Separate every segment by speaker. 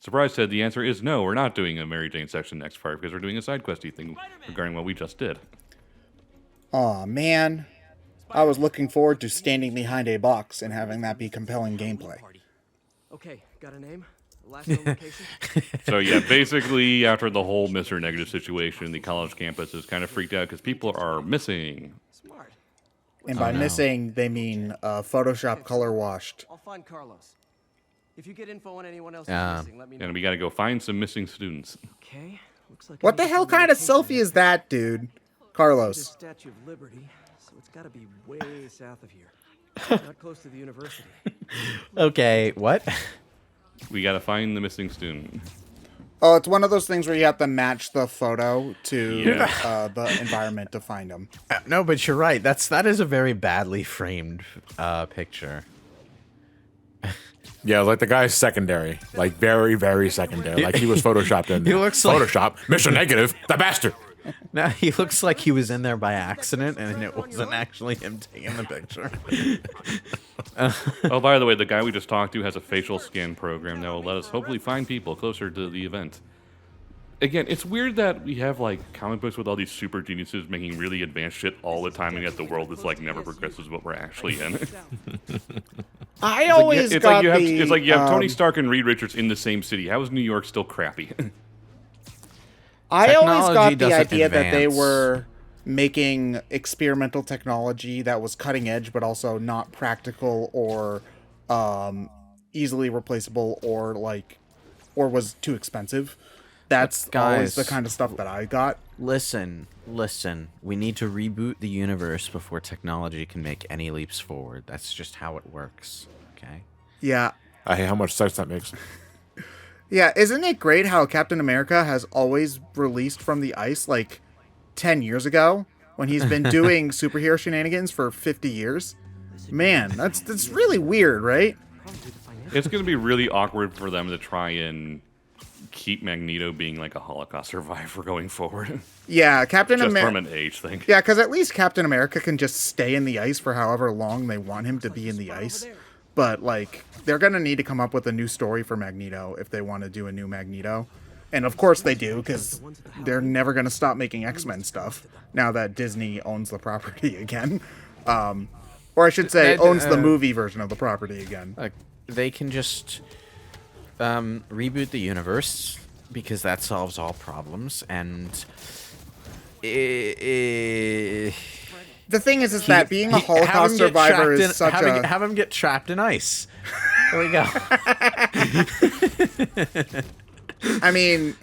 Speaker 1: Surprise said the answer is no, we're not doing a Mary Jane section next part because we're doing a side questy thing regarding what we just did.
Speaker 2: Aw, man. I was looking forward to standing behind a box and having that be compelling gameplay.
Speaker 3: Okay, got a name? Last known location?
Speaker 1: So yeah, basically after the whole Mr. Negative situation, the college campus is kind of freaked out because people are missing.
Speaker 3: Smart.
Speaker 2: And by missing, they mean Photoshop color washed.
Speaker 3: I'll find Carlos. If you get info on anyone else who's missing, let me know.
Speaker 1: And we gotta go find some missing students.
Speaker 3: Okay. Looks like
Speaker 2: What the hell kind of selfie is that, dude? Carlos.
Speaker 3: The Statue of Liberty, so it's got to be way south of here. Not close to the university.
Speaker 4: Okay, what?
Speaker 1: We gotta find the missing student.
Speaker 2: Oh, it's one of those things where you have to match the photo to
Speaker 1: Yeah.
Speaker 2: the environment to find them.
Speaker 4: No, but you're right. That is a very badly framed picture.
Speaker 5: Yeah, like the guy's secondary, like very, very secondary. Like he was photoshopped in.
Speaker 4: He looks like-
Speaker 5: Photoshop, Mr. Negative, the bastard.
Speaker 4: No, he looks like he was in there by accident, and it wasn't actually him taking the picture.
Speaker 1: Oh, by the way, the guy we just talked to has a facial scan program that will let us hopefully find people closer to the event. Again, it's weird that we have like comic books with all these super geniuses making really advanced shit all the time, and yet the world is like never progresses what we're actually in.
Speaker 2: I always
Speaker 1: It's
Speaker 2: got
Speaker 1: like you have Tony Stark and Reed Richards in the same city. How is New York still crappy?
Speaker 2: I always got
Speaker 4: Technology
Speaker 2: the
Speaker 4: doesn't
Speaker 2: idea that they
Speaker 4: advance.
Speaker 2: were making experimental technology that was cutting edge, but also not practical or easily replaceable, or was too expensive. That's always the
Speaker 4: Guys.
Speaker 2: kind of stuff that I got.
Speaker 4: Listen. We need to reboot the universe before technology can make any leaps forward. That's just how it works. Okay.
Speaker 2: Yeah.
Speaker 5: I hate how much sense that makes.
Speaker 2: Yeah, isn't it great how Captain America has always released from the ice like 10 years ago when he's been doing superhero shenanigans for 50 years? Man, that's really weird, right?
Speaker 1: It's going to be really awkward for them to try and keep Magneto being like a Holocaust survivor going forward.
Speaker 2: Yeah, Captain
Speaker 1: Just
Speaker 2: America.
Speaker 1: from an age thing.
Speaker 2: Yeah, because at least Captain America can just stay in the ice for however long they want him to be in the ice. But, like, they're going to need to come up with a new story for Magneto if they want to do a new Magneto. And of course they do, because they're never going to stop making X-Men stuff now that Disney owns the property again. Or I should say, owns the movie version of the property again.
Speaker 4: Look, they can just reboot the universe because that solves all problems, and
Speaker 2: The thing is that being a Holocaust survivor is such a...
Speaker 4: Have him get trapped in ice. There we go.
Speaker 2: I mean,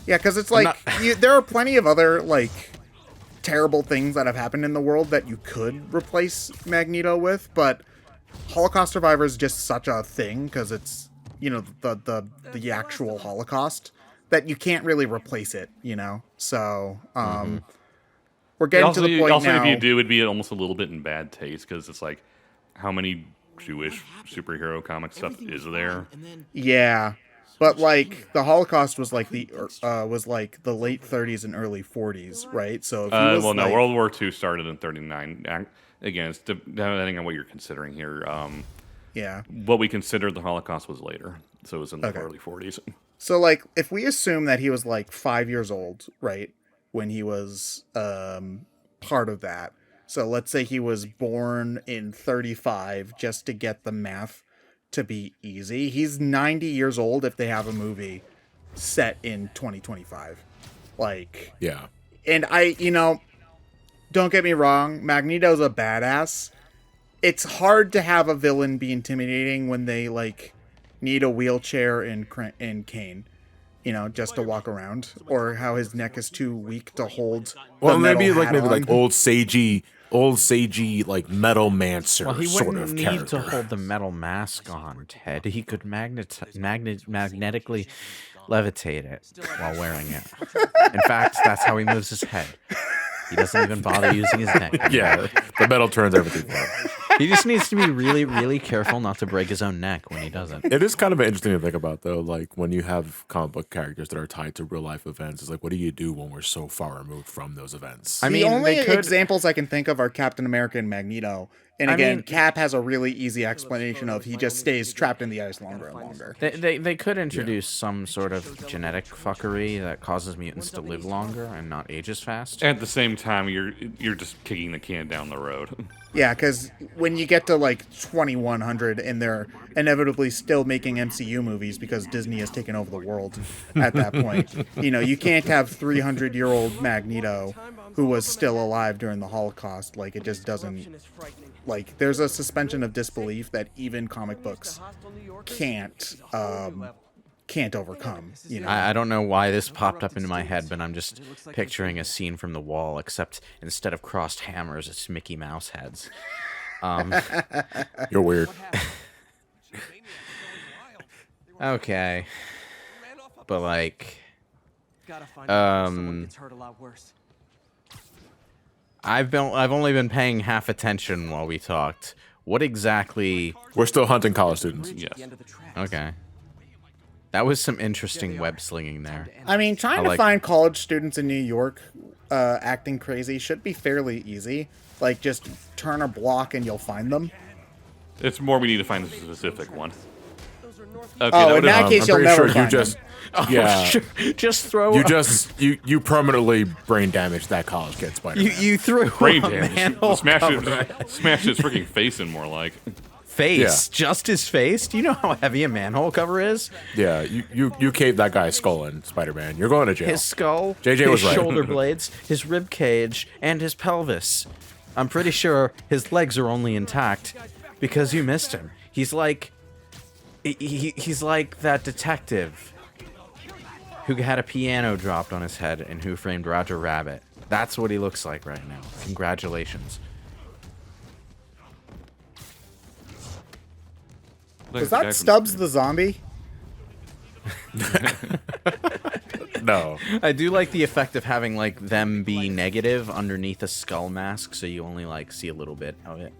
Speaker 2: Yeah, because it's like, there are plenty of other, like, terrible things that have happened in the world that you could replace Magneto with, but Holocaust survivor is just such a thing, because it's, you know, the actual Holocaust, that you can't really replace it, you know? So, we're getting to the point
Speaker 1: also,
Speaker 2: now...
Speaker 1: if you do, it'd be almost a little bit in bad taste, because it's like, how many Jewish superhero comic stuff is there?
Speaker 2: Yeah, but like the Holocaust was like the late 30s and early 40s, right? So if he was,
Speaker 1: well, no,
Speaker 2: like,
Speaker 1: World War II started in 39. Again, it's depending on what you're considering here.
Speaker 2: yeah.
Speaker 1: What we consider the Holocaust was later, so it was in the
Speaker 2: Okay.
Speaker 1: early 40s.
Speaker 2: So like if we assume that he was like 5 years old, right, when he was part of that. So let's say he was born in 35, just to get the math to be easy. He's 90 years old if they have a movie set in 2025. Like,
Speaker 5: Yeah.
Speaker 2: and don't get me wrong, Magneto's a badass. It's hard to have a villain be intimidating when they like need a wheelchair and cane, you know, just to walk around, or how his neck is too weak to hold.
Speaker 5: Well,
Speaker 2: the
Speaker 5: maybe
Speaker 2: metal
Speaker 5: like
Speaker 2: hat on.
Speaker 5: old sagey like metal mancer
Speaker 4: Well, he
Speaker 5: sort
Speaker 4: wouldn't
Speaker 5: of
Speaker 4: need
Speaker 5: character.
Speaker 4: to hold the metal mask on, Ted. He could magnetically levitate it while wearing it. In fact, that's how he moves his head. He doesn't even bother using his neck.
Speaker 5: Yeah, the metal turns everything for him.
Speaker 4: He just needs to be really, really careful not to break his own neck when he does it.
Speaker 5: It is kind of interesting to think about, though, like when you have comic book characters that are tied to real life events. It's like, what do you do when we're so far removed from those events?
Speaker 4: I
Speaker 2: The
Speaker 4: mean,
Speaker 2: only
Speaker 4: they could...
Speaker 2: examples I can think of are Captain America and Magneto, And
Speaker 4: I
Speaker 2: again,
Speaker 4: mean-
Speaker 2: Cap has a really easy explanation of he just stays trapped in the ice longer and longer.
Speaker 4: They could introduce some sort of genetic fuckery that causes mutants to live longer and not age as fast.
Speaker 1: At the same time, you're just kicking the can down the road.
Speaker 2: Yeah, because when you get to like 2100 and they're inevitably still making MCU movies because Disney has taken over the world at that point, you can't have 300-year-old Magneto who was still alive during the Holocaust. Like, it just doesn't... Like, there's a suspension of disbelief that even comic books can't overcome.
Speaker 4: I don't know why this popped up into my head, but I'm just picturing a scene from The Wall, except instead of crossed hammers, it's Mickey Mouse heads.
Speaker 5: You're weird.
Speaker 4: Okay. But, like...
Speaker 3: Gotta find out before someone gets hurt a lot worse.
Speaker 4: I've only been paying half attention while we talked. What exactly...
Speaker 5: We're still hunting college students.
Speaker 1: Yes.
Speaker 3: The end of the tracks.
Speaker 4: Okay. That was some interesting web slinging there.
Speaker 2: I mean, trying to
Speaker 4: like-
Speaker 2: find college students in New York acting crazy should be fairly easy. Like, just turn a block and you'll find them.
Speaker 1: It's more we need to find a specific one. Okay,
Speaker 2: Oh, in that
Speaker 1: would've-
Speaker 2: case,
Speaker 5: I'm
Speaker 2: you'll
Speaker 5: pretty
Speaker 2: never
Speaker 5: sure
Speaker 2: find
Speaker 5: you just, yeah,
Speaker 4: Just throw...
Speaker 5: you permanently brain damaged that college kid, Spider-Man.
Speaker 4: You threw
Speaker 1: brain
Speaker 4: a
Speaker 1: damage.
Speaker 4: manhole
Speaker 1: Smash
Speaker 4: cover.
Speaker 1: smash his freaking face in more like.
Speaker 4: Face. Just his face? Do you know how heavy a manhole cover is?
Speaker 5: Yeah, you caved that guy's skull in, Spider-Man. You're going to jail.
Speaker 4: His skull,
Speaker 5: JJ
Speaker 4: his
Speaker 5: was right.
Speaker 4: shoulder blades, his rib cage, and his pelvis. I'm pretty sure his legs are only intact because you missed him. He's like... He's like that detective who had a piano dropped on his head in Who Framed Roger Rabbit. That's what he looks like right now. Congratulations.
Speaker 2: Was that Stubbs the zombie?
Speaker 5: No.
Speaker 4: I do like the effect of having like them be negative underneath a skull mask, so you only like see a little bit of it.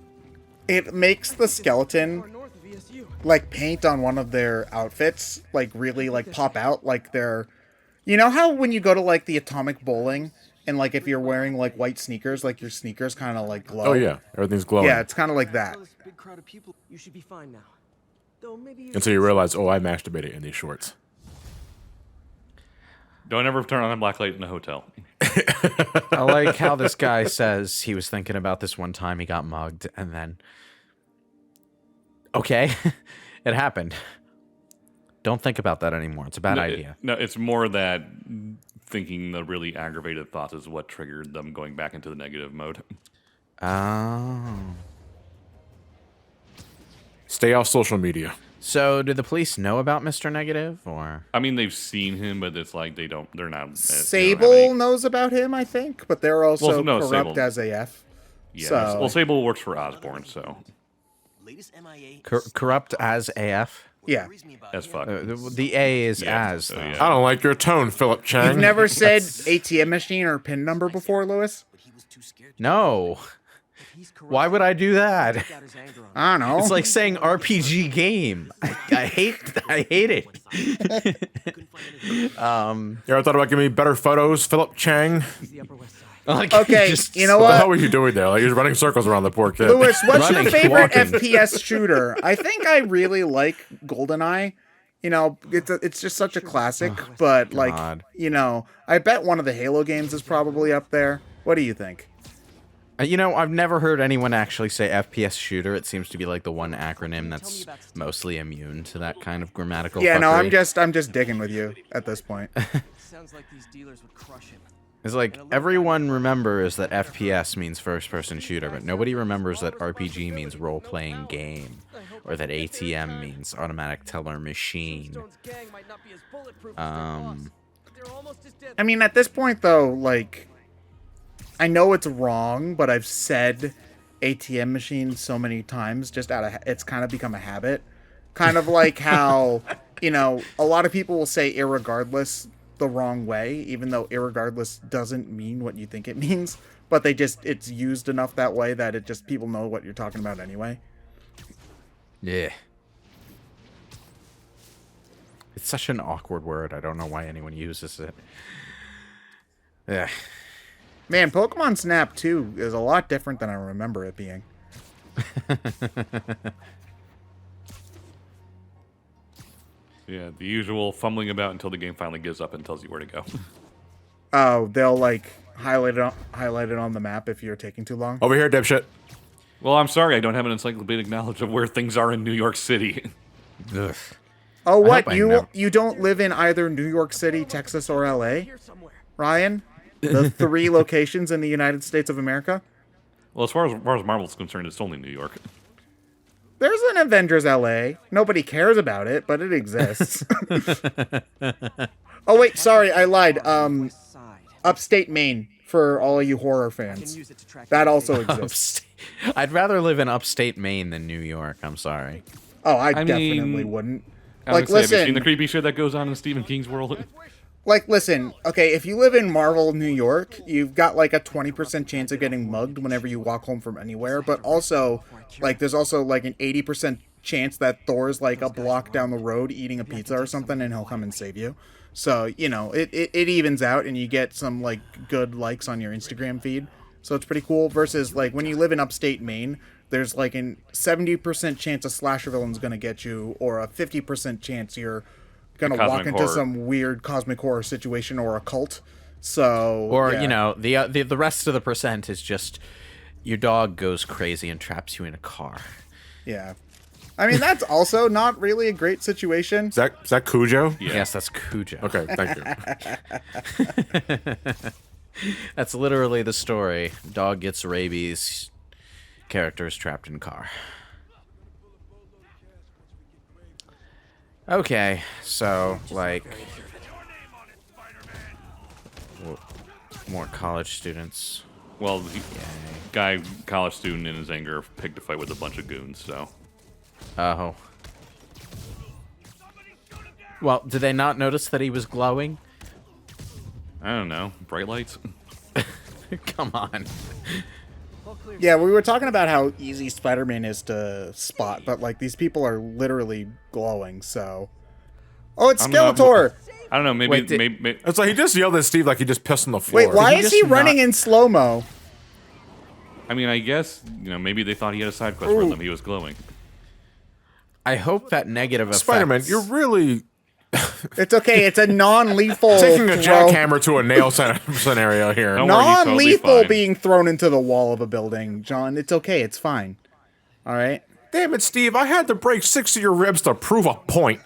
Speaker 2: It makes the skeleton
Speaker 3: North of ESU.
Speaker 2: like paint on one of their outfits like really like pop out like they're how when you go to like the Atomic Bowling and like if you're wearing like white sneakers, like your sneakers kind of like glow.
Speaker 5: Oh yeah, everything's glowing.
Speaker 2: Yeah, it's kind of like that.
Speaker 3: All this big crowd of people. You should be fine now. Though maybe
Speaker 5: And so you realize, oh, I masturbated in these shorts.
Speaker 1: Don't ever turn on a black light in a hotel.
Speaker 4: I like how this guy says he was thinking about this one time he got mugged, and then... Okay, it happened. Don't think about that anymore. It's a bad idea.
Speaker 1: No, it's more that thinking the really aggravated thoughts is what triggered them going back into the negative mode.
Speaker 4: Oh.
Speaker 5: Stay off social media.
Speaker 4: So, do the police know about Mr. Negative, or...
Speaker 1: I mean, they've seen him, but it's like they're not. They don't have
Speaker 2: Sable
Speaker 1: any-
Speaker 2: knows about him, I think, but they're also
Speaker 1: Well, no,
Speaker 2: corrupt
Speaker 1: Sable-
Speaker 2: as AF.
Speaker 1: Yeah.
Speaker 2: So-
Speaker 1: Well, Sable works for Osborn, so
Speaker 4: corrupt as AF?
Speaker 2: Yeah.
Speaker 1: as fuck.
Speaker 4: The A is
Speaker 1: Yeah,
Speaker 4: as,
Speaker 1: so,
Speaker 4: though.
Speaker 1: yeah.
Speaker 5: I don't like your tone, Philip Chang.
Speaker 2: You've never said ATM machine or PIN number before, Lewis?
Speaker 4: No. Why would I do that?
Speaker 3: got his anger on.
Speaker 2: I don't know.
Speaker 4: It's like saying RPG game. I hate it.
Speaker 5: You ever thought about giving me better photos, Philip Chang?
Speaker 3: The Upper West Side.
Speaker 4: Like,
Speaker 2: Okay,
Speaker 4: just-
Speaker 2: you know
Speaker 5: What the hell
Speaker 2: what?
Speaker 5: were you doing there? Like, you're running circles around the poor kid.
Speaker 2: Lewis, what's your
Speaker 4: Running,
Speaker 2: favorite
Speaker 4: walking.
Speaker 2: FPS shooter? I think I really like GoldenEye. It's just such a classic, but like,
Speaker 4: God.
Speaker 2: I bet one of the Halo games is probably up there. What do you think?
Speaker 4: I've never heard anyone actually say FPS shooter. It seems to be like the one acronym that's mostly immune to that kind of grammatical
Speaker 2: Yeah, no,
Speaker 4: fuckery.
Speaker 2: I'm just digging with you at this point.
Speaker 3: Sounds like these dealers would crush him.
Speaker 4: It's like everyone remembers that FPS means first-person shooter, but nobody remembers that RPG means role-playing game, or that ATM means automatic teller machine.
Speaker 3: Stone's gang might not be as bulletproof as their boss, but they're almost as deadly.
Speaker 2: I mean, at this point, though, like, I know it's wrong, but I've said ATM machine so many times, just it's kind of become a habit. Kind of like how, a lot of people will say irregardless the wrong way, even though irregardless doesn't mean what you think it means, but it's used enough that way that people know what you're talking about anyway.
Speaker 4: Yeah. It's such an awkward word. I don't know why anyone uses it. Yeah.
Speaker 2: Man, Pokemon Snap 2 is a lot different than I remember it being.
Speaker 1: Yeah, the usual fumbling about until the game finally gives up and tells you where to go.
Speaker 2: Oh, they'll like highlight it on the map if you're taking too long.
Speaker 5: Over here, dipshit.
Speaker 1: Well, I'm sorry, I don't have an encyclopedic knowledge of where things are in New York City.
Speaker 4: Ugh.
Speaker 2: Oh, what?
Speaker 4: hope I know.
Speaker 2: You don't live in either New York City, Texas, or LA, Ryan? The 3 locations in the United States of America?
Speaker 1: Well, as far as Marvel's concerned, it's only New York.
Speaker 2: There's an Avengers LA. Nobody cares about it, but it exists. Oh wait, sorry, I lied.
Speaker 3: West side.
Speaker 2: Upstate Maine for all of you horror
Speaker 3: Can
Speaker 2: fans.
Speaker 3: use it to track
Speaker 2: That
Speaker 3: down
Speaker 2: also
Speaker 3: the-
Speaker 2: exists.
Speaker 4: I'd rather live in upstate Maine than New York. I'm sorry.
Speaker 2: Oh, I
Speaker 1: I
Speaker 2: definitely
Speaker 1: mean,
Speaker 2: wouldn't.
Speaker 1: I was
Speaker 2: Like,
Speaker 1: gonna say, have you seen
Speaker 2: listen,
Speaker 1: the creepy shit that goes on in Stephen King's world?
Speaker 2: listen. Okay, if you live in Marvel, New York, you've got like a 20% chance of getting mugged whenever you walk home from anywhere. But also, like, there's also like an 80% chance that Thor's like a block down the road eating a pizza or something, and he'll come and save you. So you know, it evens out, and you get some like good likes on your Instagram feed. So it's pretty cool. Versus like when you live in upstate Maine, there's like a 70% chance a slasher villain's gonna get you, or a 50% chance you're gonna
Speaker 1: Cosmic
Speaker 2: walk into
Speaker 1: horror.
Speaker 2: some weird cosmic horror situation or a cult. So
Speaker 4: Or
Speaker 2: yeah.
Speaker 4: you know, the rest of the percent is just your dog goes crazy and traps you in a car.
Speaker 2: Yeah. I mean, that's also not really a great situation.
Speaker 5: Is that Cujo?
Speaker 1: Yeah.
Speaker 4: Yes, that's Cujo.
Speaker 5: Okay, thank you.
Speaker 4: That's literally the story. Dog gets rabies. Characters trapped in car. Okay, so like more college students.
Speaker 1: Well, the guy, college student, in his anger, picked a fight with a bunch of goons, so...
Speaker 4: Oh. Well, did they not notice that he was glowing?
Speaker 1: I don't know. Bright lights?
Speaker 4: Come on.
Speaker 2: Yeah, we were talking about how easy Spider-Man is to spot, but like these people are literally glowing, so... Oh, it's
Speaker 1: I'm not-
Speaker 2: Skeletor!
Speaker 1: I don't know, maybe...
Speaker 4: Wait,
Speaker 1: maybe
Speaker 5: It's like he just yelled at Steve like he just pissed on the floor.
Speaker 2: Wait, why
Speaker 4: he
Speaker 2: is he
Speaker 4: just
Speaker 2: running
Speaker 4: not-
Speaker 2: in slow-mo?
Speaker 1: I mean, I guess, you know, maybe they thought he had a side quest for
Speaker 2: Ooh.
Speaker 1: them. He was glowing.
Speaker 4: I hope that negative effect.
Speaker 5: Spider-Man, you're really
Speaker 2: It's okay, it's a non-lethal
Speaker 5: taking a
Speaker 2: throw.
Speaker 5: jackhammer to a nail scenario here.
Speaker 1: Don't worry, he's totally
Speaker 2: Non-lethal
Speaker 1: fine.
Speaker 2: being thrown into the wall of a building, John. It's okay, it's fine. Alright?
Speaker 5: Damn it, Steve! I had to break 6 of your ribs to prove a point.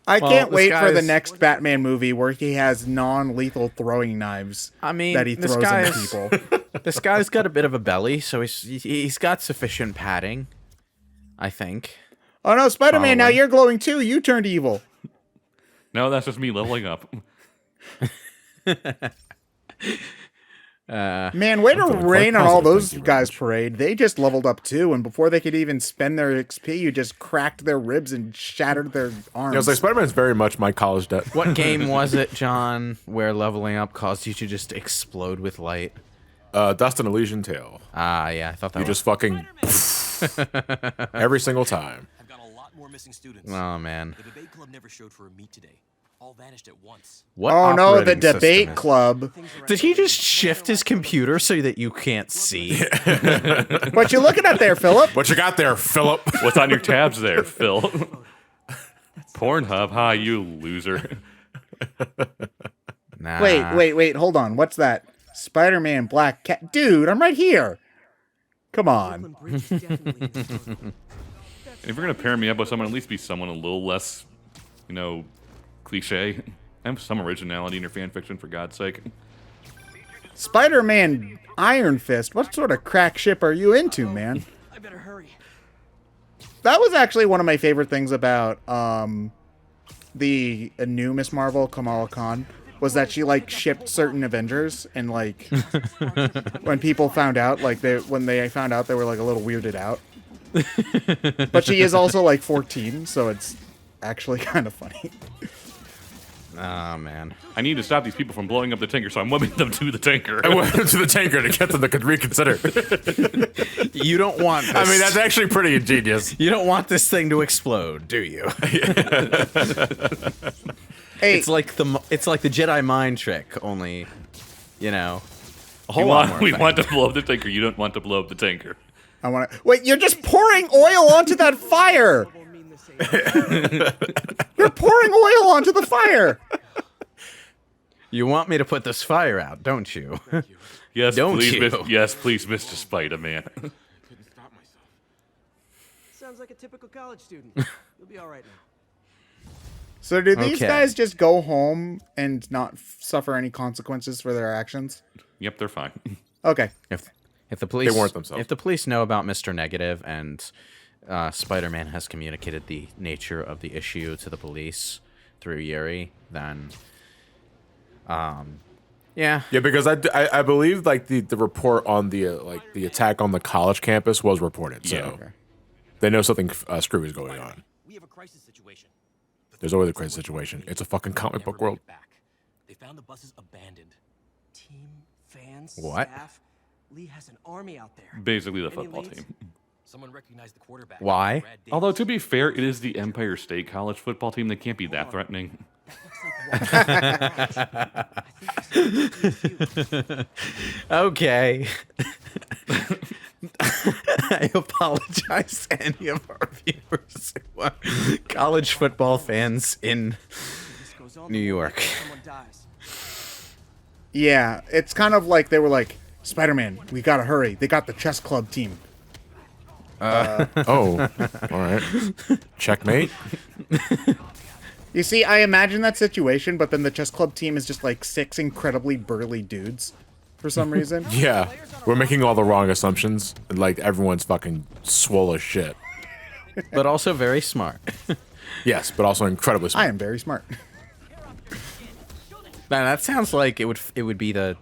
Speaker 2: I can't
Speaker 4: this
Speaker 2: wait for the
Speaker 4: guy's-
Speaker 2: next Batman movie where he has non-lethal throwing knives
Speaker 4: I mean,
Speaker 2: that he
Speaker 4: this
Speaker 2: throws into
Speaker 4: guy's-
Speaker 2: people.
Speaker 4: This guy's got a bit of a belly, so he's got sufficient padding. I think.
Speaker 2: Oh no, Spider-Man, now
Speaker 4: Probably.
Speaker 2: you're glowing too. You turned evil.
Speaker 1: No, that's just me leveling up.
Speaker 2: Man, way to
Speaker 5: feeling quite
Speaker 2: rain on all
Speaker 5: positive,
Speaker 2: those
Speaker 5: thank you,
Speaker 2: guys' parade. They just leveled up too, and before they could even spend their XP, you just cracked their ribs and shattered their arms.
Speaker 5: I was like, Spider-Man's very much my college debt.
Speaker 4: What game was it, John, where leveling up caused you to just explode with light?
Speaker 5: Dust and Elysian Tale.
Speaker 4: Ah, yeah, I thought that
Speaker 5: You
Speaker 4: was...
Speaker 5: just fucking every single time.
Speaker 6: I've got a lot more missing students.
Speaker 4: Oh, man.
Speaker 6: The debate club never showed for a meet today. All vanished at once.
Speaker 4: What
Speaker 2: Oh no, the
Speaker 4: operating system
Speaker 2: debate
Speaker 4: is-
Speaker 2: club.
Speaker 4: Did he just shift his computer so that you can't see?
Speaker 2: What you looking at there, Philip?
Speaker 5: What you got there, Philip?
Speaker 1: What's on your tabs there, Phil? Pornhub, hi, you loser.
Speaker 4: Nah.
Speaker 2: Wait, hold on. What's that? Spider-Man Black Cat. Dude, I'm right here. Come on.
Speaker 3: Brooklyn Bridge definitely is strong.
Speaker 1: If you're gonna pair me up with someone, at least be someone a little less, you know, cliche. Have some originality in your fan fiction, for God's sake.
Speaker 2: Spider-Man Iron Fist. What sort of crack ship are you into, man?
Speaker 3: I better hurry.
Speaker 2: That was actually one of my favorite things about the new Miss Marvel, Kamala Khan, was that she like shipped certain Avengers, and like when people found out, like when they found out, they were like a little weirded out. But she is also like 14, so it's actually kind of funny.
Speaker 4: Oh, man.
Speaker 1: I need to stop these people from blowing up the tanker, so I'm whipping them to the tanker.
Speaker 5: I went to the tanker to get them to reconsider.
Speaker 4: You don't want this.
Speaker 5: I mean, that's actually pretty ingenious.
Speaker 4: You don't want this thing to explode, do you?
Speaker 2: Hey,
Speaker 4: It's like the Jedi mind trick, only, you know, a
Speaker 1: We
Speaker 4: whole lot more
Speaker 1: we
Speaker 4: effective.
Speaker 1: want to blow up the tanker. You don't want to blow up the tanker.
Speaker 2: I want to. Wait, you're just pouring oil onto that fire.
Speaker 3: Will mean the same.
Speaker 2: You're pouring oil onto the fire.
Speaker 4: You want me to put this fire out, don't you?
Speaker 1: Yes,
Speaker 4: Don't
Speaker 1: please,
Speaker 4: you?
Speaker 1: yes, please, Mr. Spider-Man.
Speaker 3: Sounds like a typical college student. You'll be all right now.
Speaker 2: So do these
Speaker 4: Okay.
Speaker 2: guys just go home and not suffer any consequences for their actions?
Speaker 1: Yep, they're fine.
Speaker 2: Okay.
Speaker 4: If the police
Speaker 5: weren't themselves.
Speaker 4: If the police know about Mr. Negative and Spider-Man has communicated the nature of the issue to the police through Yuri, then yeah.
Speaker 5: Yeah, because I believe like the report on the like the attack on the college campus was reported, so
Speaker 1: Yeah.
Speaker 2: Okay.
Speaker 5: they know something screwy is going on.
Speaker 6: We have a crisis situation.
Speaker 5: There's always a crazy situation. It's a fucking comic book
Speaker 6: Never
Speaker 5: world.
Speaker 6: made it back. They found the buses abandoned.
Speaker 3: Team, fans,
Speaker 4: What?
Speaker 3: staff. Lee has an army out there.
Speaker 1: Basically, the
Speaker 3: Any
Speaker 1: football
Speaker 3: leads?
Speaker 1: team.
Speaker 6: Someone recognized the quarterback.
Speaker 4: Why?
Speaker 6: Brad Davis.
Speaker 1: Although, to be fair, it is the Empire State College football team. They can't be that threatening.
Speaker 4: Okay. I apologize to any of our viewers who are college football fans in
Speaker 3: This goes on
Speaker 4: New
Speaker 3: the wall
Speaker 4: York.
Speaker 3: until someone dies.
Speaker 2: Yeah, it's kind of like they were like, Spider-Man, we gotta hurry. They got the chess club team.
Speaker 5: Oh, all right. Checkmate.
Speaker 2: You see, I imagine that situation, but then the chess club team is just like 6 incredibly burly dudes for some reason.
Speaker 5: Yeah, we're making all the wrong assumptions. Like everyone's fucking swole as shit.
Speaker 4: but also very smart.
Speaker 5: Yes, but also incredibly
Speaker 2: I
Speaker 5: smart.
Speaker 2: am very smart.
Speaker 4: Man, that sounds like it would be the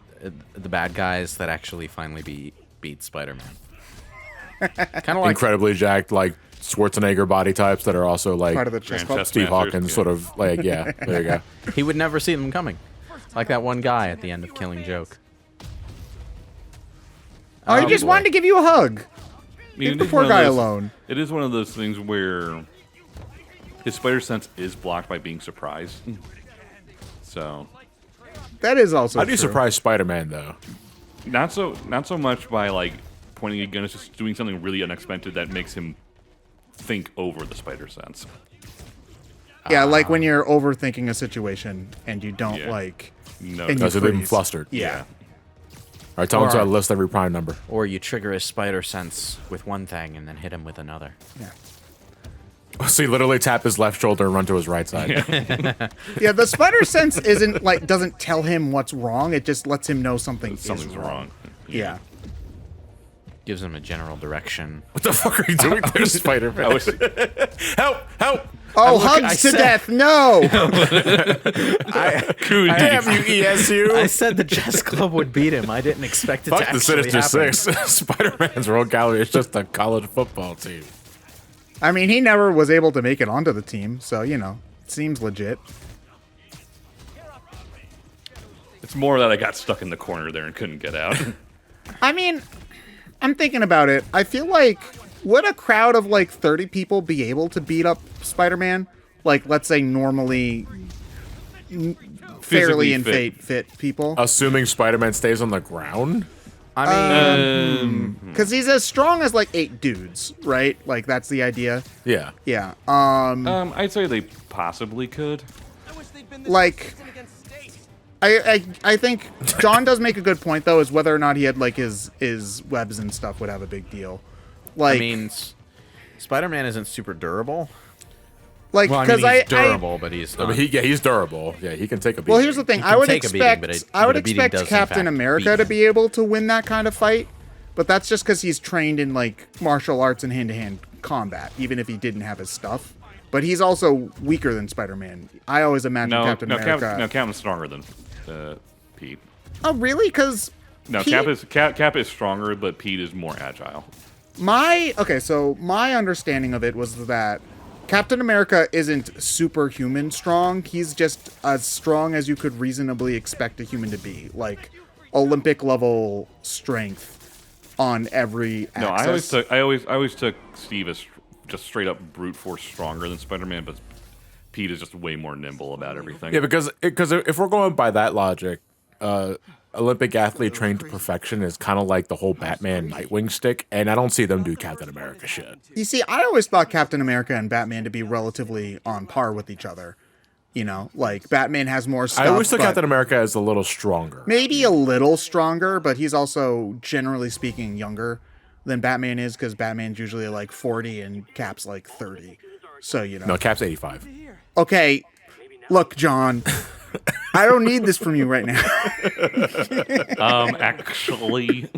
Speaker 4: bad guys that actually finally beat Spider-Man. Kind of like
Speaker 5: Incredibly jacked, like Schwarzenegger body types that are also like
Speaker 2: Part of the chess
Speaker 1: Grand
Speaker 2: club.
Speaker 1: chess
Speaker 5: Steve
Speaker 1: masters,
Speaker 5: Hawkins,
Speaker 1: yeah.
Speaker 5: sort of like yeah. There you go.
Speaker 4: he would never see them coming. Like that one guy at the end of Killing Joke.
Speaker 2: Oh, he just
Speaker 4: boy.
Speaker 2: wanted to give you a hug.
Speaker 1: I mean,
Speaker 2: Leave
Speaker 1: it
Speaker 2: the
Speaker 1: is
Speaker 2: poor
Speaker 1: one of
Speaker 2: guy
Speaker 1: those-
Speaker 2: alone.
Speaker 1: It is one of those things where his spider sense is blocked by being surprised. So
Speaker 2: That is also
Speaker 5: How do you
Speaker 2: true.
Speaker 5: surprise Spider-Man though?
Speaker 1: not so much by like pointing a gun. It's just doing something really unexpected that makes him think over the spider sense.
Speaker 2: Yeah, like when you're overthinking a situation and you don't
Speaker 1: Yeah.
Speaker 2: like...
Speaker 1: No,
Speaker 2: And you
Speaker 5: That's what they've been
Speaker 2: freeze.
Speaker 5: flustered.
Speaker 2: Yeah.
Speaker 5: All right, tell him
Speaker 4: Or-
Speaker 5: to list every prime number.
Speaker 4: Or you trigger his spider sense with one thing and then hit him with another.
Speaker 2: Yeah.
Speaker 5: So you literally tap his left shoulder and run to his right side.
Speaker 2: Yeah, the spider sense isn't like doesn't tell him what's wrong. It just lets him know
Speaker 1: something's
Speaker 2: is
Speaker 1: wrong.
Speaker 2: Yeah.
Speaker 4: Gives him a general direction.
Speaker 5: What the fuck are you doing there, Spider-Man?
Speaker 1: I was,
Speaker 5: Help! Help!
Speaker 2: Oh,
Speaker 4: look- I
Speaker 2: hugs to
Speaker 4: said-
Speaker 2: death! No.
Speaker 5: Damn you, ESU!
Speaker 4: I said the chess club would beat him. I didn't expect it to
Speaker 5: Fuck the
Speaker 4: actually
Speaker 5: Sinister
Speaker 4: happen.
Speaker 5: Six. Spider-Man's Rogue Gallery is just a college football team.
Speaker 2: I mean, he never was able to make it onto the team, so you know, it seems legit.
Speaker 1: it's more that I got stuck in the corner there and couldn't get out.
Speaker 2: I mean, I'm thinking about it. I feel like would a crowd of like 30 people be able to beat up Spider-Man? Like, let's say normally fairly
Speaker 1: Physically
Speaker 2: in fit people.
Speaker 5: Assuming Spider-Man stays on the ground?
Speaker 4: I mean,
Speaker 2: Because he's as strong as like 8 dudes, right? Like, that's the idea.
Speaker 5: Yeah.
Speaker 2: Yeah.
Speaker 1: I'd say they possibly could.
Speaker 3: I wish they'd been this
Speaker 2: Like-
Speaker 3: consistent against State.
Speaker 2: I think John does make a good point though, is whether or not he had like his webs and stuff would have a big deal. Like,
Speaker 4: I mean, Spider-Man isn't super durable.
Speaker 2: like
Speaker 4: Well, I
Speaker 2: because
Speaker 4: mean, he's durable, but he's
Speaker 5: I
Speaker 4: not.
Speaker 5: mean, he's durable. Yeah, he can take a beating.
Speaker 2: well, here's the thing.
Speaker 4: He
Speaker 2: I
Speaker 4: can
Speaker 2: would
Speaker 4: take a beating,
Speaker 2: expect
Speaker 4: but it-
Speaker 2: I would
Speaker 4: but a beating
Speaker 2: expect
Speaker 4: does, in
Speaker 2: Captain
Speaker 4: fact,
Speaker 2: America
Speaker 4: beat
Speaker 2: to
Speaker 4: him.
Speaker 2: be able to win that kind of fight, but that's just because he's trained in like martial arts and hand-to-hand combat, even if he didn't have his stuff. But he's also weaker than Spider-Man. I always imagine
Speaker 1: No,
Speaker 2: Captain
Speaker 1: no,
Speaker 2: America.
Speaker 1: Captain's stronger than Pete.
Speaker 2: Oh, really? Because
Speaker 1: No, Cap is stronger, but Pete is more agile.
Speaker 2: so my understanding of it was that Captain America isn't superhuman strong. He's just as strong as you could reasonably expect a human to be, like Olympic level strength on every axis.
Speaker 1: No, I always took Steve as just straight up brute force stronger than Spider-Man, but Pete is just way more nimble about everything.
Speaker 5: Yeah, because if we're going by that logic, Olympic athlete trained to perfection is kind of like the whole Batman Nightwing stick, and I don't see them do Captain America shit.
Speaker 2: You see, I always thought Captain America and Batman to be relatively on par with each other. You know, like Batman has more stuff.
Speaker 5: I always took
Speaker 2: but
Speaker 5: Captain America as a little stronger.
Speaker 2: maybe a little stronger, but he's also, generally speaking, younger than Batman is, because Batman's usually like 40 and Cap's like 30. So, you know.
Speaker 5: No, Cap's 85.
Speaker 2: Okay, look, John, I don't need this from you right now.
Speaker 1: Actually.